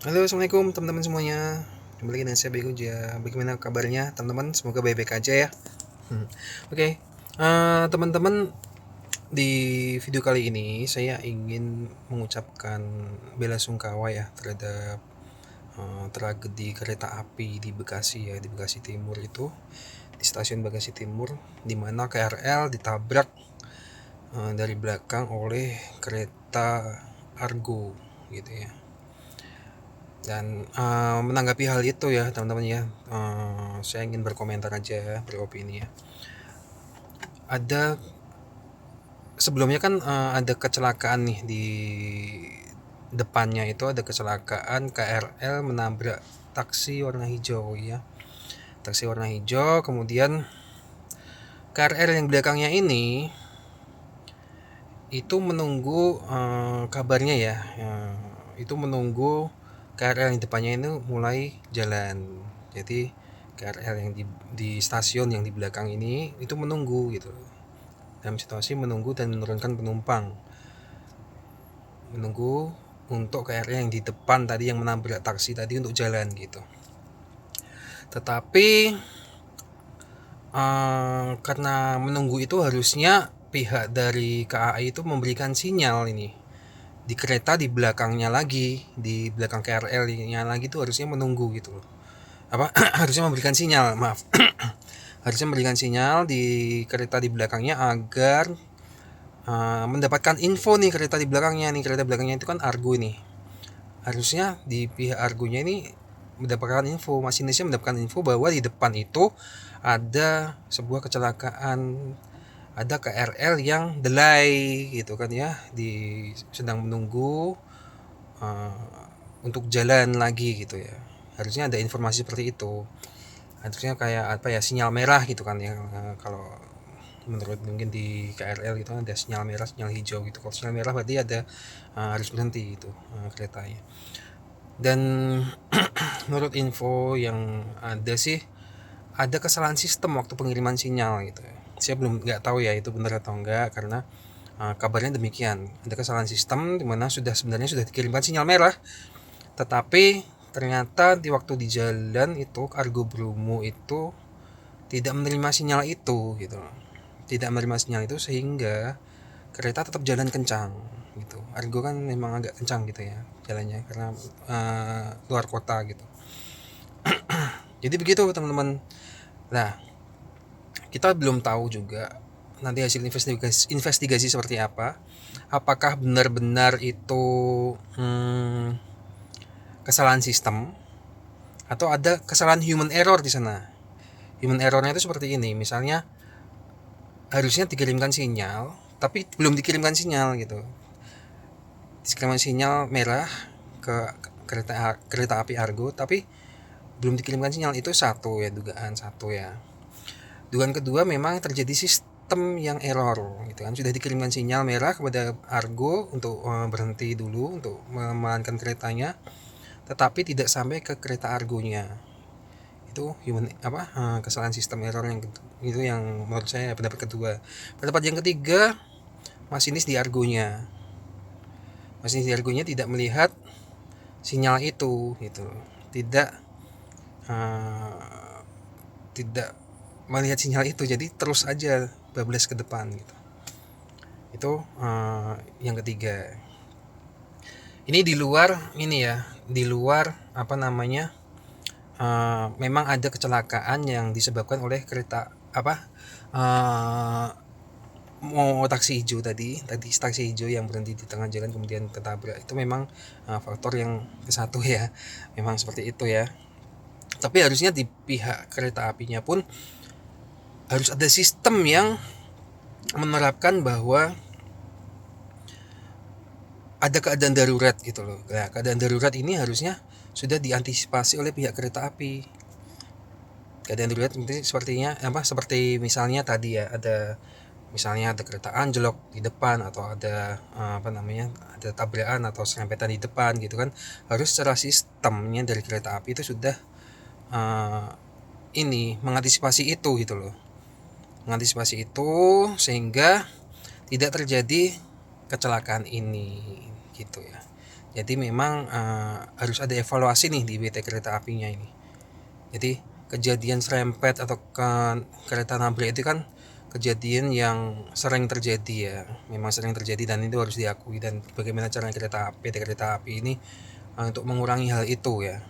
Halo, assalamualaikum teman-teman semuanya. Kembali lagi dengan saya Bego ya. Bagaimana kabarnya teman-teman? Semoga baik-baik aja ya. Oke. Teman-teman, di video kali ini saya ingin mengucapkan bela sungkawa ya terhadap tragedi kereta api di Bekasi ya, di Bekasi Timur itu, di stasiun Bekasi Timur, di mana KRL ditabrak dari belakang oleh kereta Argo gitu ya. Dan menanggapi hal itu ya teman-teman ya, saya ingin berkomentar aja, beropini ya. Ada sebelumnya kan ada kecelakaan nih di depannya, itu ada kecelakaan KRL menabrak taksi warna hijau ya. Taksi warna hijau, kemudian KRL yang belakangnya ini itu menunggu kabarnya ya, itu menunggu KRL yang depannya ini mulai jalan. Jadi KRL yang di stasiun yang di belakang ini itu menunggu gitu, dalam situasi menunggu dan menurunkan penumpang, menunggu untuk KRL yang di depan tadi yang menabrak taksi tadi untuk jalan gitu. Tetapi karena menunggu itu harusnya pihak dari KAI itu memberikan sinyal ini di kereta di belakangnya lagi, di belakang KRL-nya lagi tuh harusnya menunggu gitu loh. Apa harusnya memberikan sinyal, maaf. Harusnya memberikan sinyal di kereta di belakangnya agar mendapatkan info nih kereta di belakangnya nih. Kereta belakangnya itu kan Argo nih. Harusnya di pihak Argonya ini mendapatkan info, masinisnya mendapatkan info bahwa di depan itu ada sebuah kecelakaan, ada KRL yang delay gitu kan ya, sedang menunggu untuk jalan lagi gitu ya. Harusnya ada informasi seperti itu. Harusnya kayak apa ya, sinyal merah gitu kan ya. Kalau menurut mungkin di KRL gitu ada sinyal merah, sinyal hijau gitu. Kalau sinyal merah berarti ada harus berhenti itu keretanya. Dan menurut info yang ada sih, ada kesalahan sistem waktu pengiriman sinyal gitu. Saya belum nggak tahu ya itu benar atau enggak, karena kabarnya demikian. Ada kesalahan sistem di mana sebenarnya sudah dikirimkan sinyal merah, tetapi ternyata di waktu di jalan itu Argo Bromo itu tidak menerima sinyal itu gitu. Tidak menerima sinyal itu sehingga kereta tetap jalan kencang gitu. Argo kan memang agak kencang gitu ya jalannya karena luar kota gitu. Jadi begitu teman-teman. Nah, kita belum tahu juga nanti hasil investigasi seperti apa. Apakah benar-benar itu kesalahan sistem atau ada kesalahan human error di sana. Human errornya itu seperti ini, misalnya harusnya dikirimkan sinyal tapi belum dikirimkan sinyal gitu. Dikirimkan sinyal merah ke kereta api Argo tapi belum dikirimkan sinyal, itu satu ya, dugaan satu ya. Dugaan kedua memang terjadi sistem yang error gitu kan, sudah dikirimkan sinyal merah kepada Argo untuk berhenti dulu untuk memelankan keretanya, tetapi tidak sampai ke kereta Argonya. Itu kesalahan sistem error yang itu yang menurut saya pendapat kedua. Pendapat yang ketiga, masinis di Argonya. Masinis di Argonya tidak melihat sinyal itu gitu. Tidak uh, tidak melihat sinyal itu, jadi terus aja bablas ke depan gitu. Itu yang ketiga. Ini di luar ini ya, di luar apa namanya, memang ada kecelakaan yang disebabkan oleh kereta uh, mau taksi hijau tadi taksi hijau yang berhenti di tengah jalan kemudian ketabrak, itu memang faktor yang ke satu ya, memang seperti itu ya. Tapi harusnya di pihak kereta apinya pun harus ada sistem yang menerapkan bahwa ada keadaan darurat gitu loh. Nah, keadaan darurat ini harusnya sudah diantisipasi oleh pihak kereta api. Keadaan darurat ini seperti misalnya tadi ya, ada misalnya ada kereta anjlok di depan atau ada ada tabrakan atau serempetan di depan gitu kan, harus secara sistemnya dari kereta api itu sudah uh, ini mengantisipasi itu gitu loh, mengantisipasi itu sehingga tidak terjadi kecelakaan ini gitu ya. Jadi memang harus ada evaluasi nih di PT Kereta Apinya ini. Jadi kejadian serempet atau kereta nabrak itu kan kejadian yang sering terjadi ya, memang sering terjadi dan itu harus diakui. Dan bagaimana cara PT Kereta Api ini untuk mengurangi hal itu ya,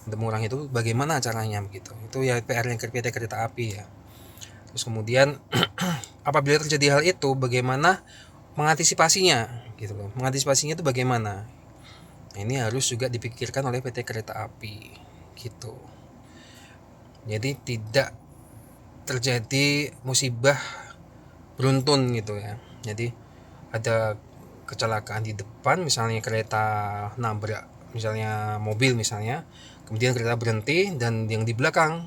untuk mengurangi itu bagaimana caranya begitu, itu ya PR-nya PT Kereta Api ya. Terus kemudian apabila terjadi hal itu bagaimana mengantisipasinya gitu loh, mengantisipasinya itu bagaimana. Nah, ini harus juga dipikirkan oleh PT Kereta Api gitu. Jadi tidak terjadi musibah beruntun gitu ya. Jadi ada kecelakaan di depan, misalnya kereta nabrak misalnya mobil misalnya, kemudian kereta berhenti dan yang di belakang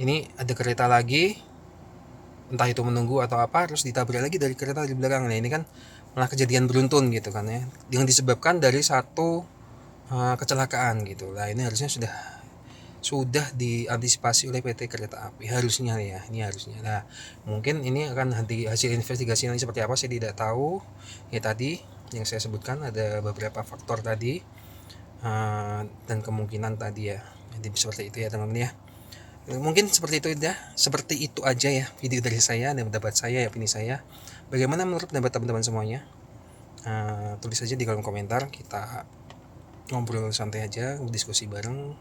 ini ada kereta lagi, entah itu menunggu atau apa, terus ditabrak lagi dari kereta di belakang. Nah ini kan malah kejadian beruntun gitu kan ya, yang disebabkan dari satu kecelakaan gitu. Nah ini harusnya sudah diantisipasi oleh PT Kereta Api harusnya ya, ini harusnya. Nah mungkin ini akan hasil investigasi nanti seperti apa saya tidak tahu ya. Tadi yang saya sebutkan ada beberapa faktor tadi dan kemungkinan tadi ya, jadi seperti itu ya teman-teman ya. Mungkin seperti itu aja ya video dari saya dan pendapat saya ya, opini saya. Bagaimana menurut pendapat teman-teman semuanya? Tulis saja di kolom komentar, kita ngobrol santai aja, diskusi bareng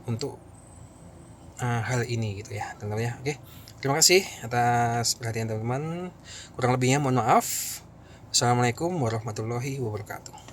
untuk hal ini gitu ya teman-teman ya. Oke, terima kasih atas perhatian teman-teman, kurang lebihnya mohon maaf. Assalamualaikum warahmatullahi wabarakatuh.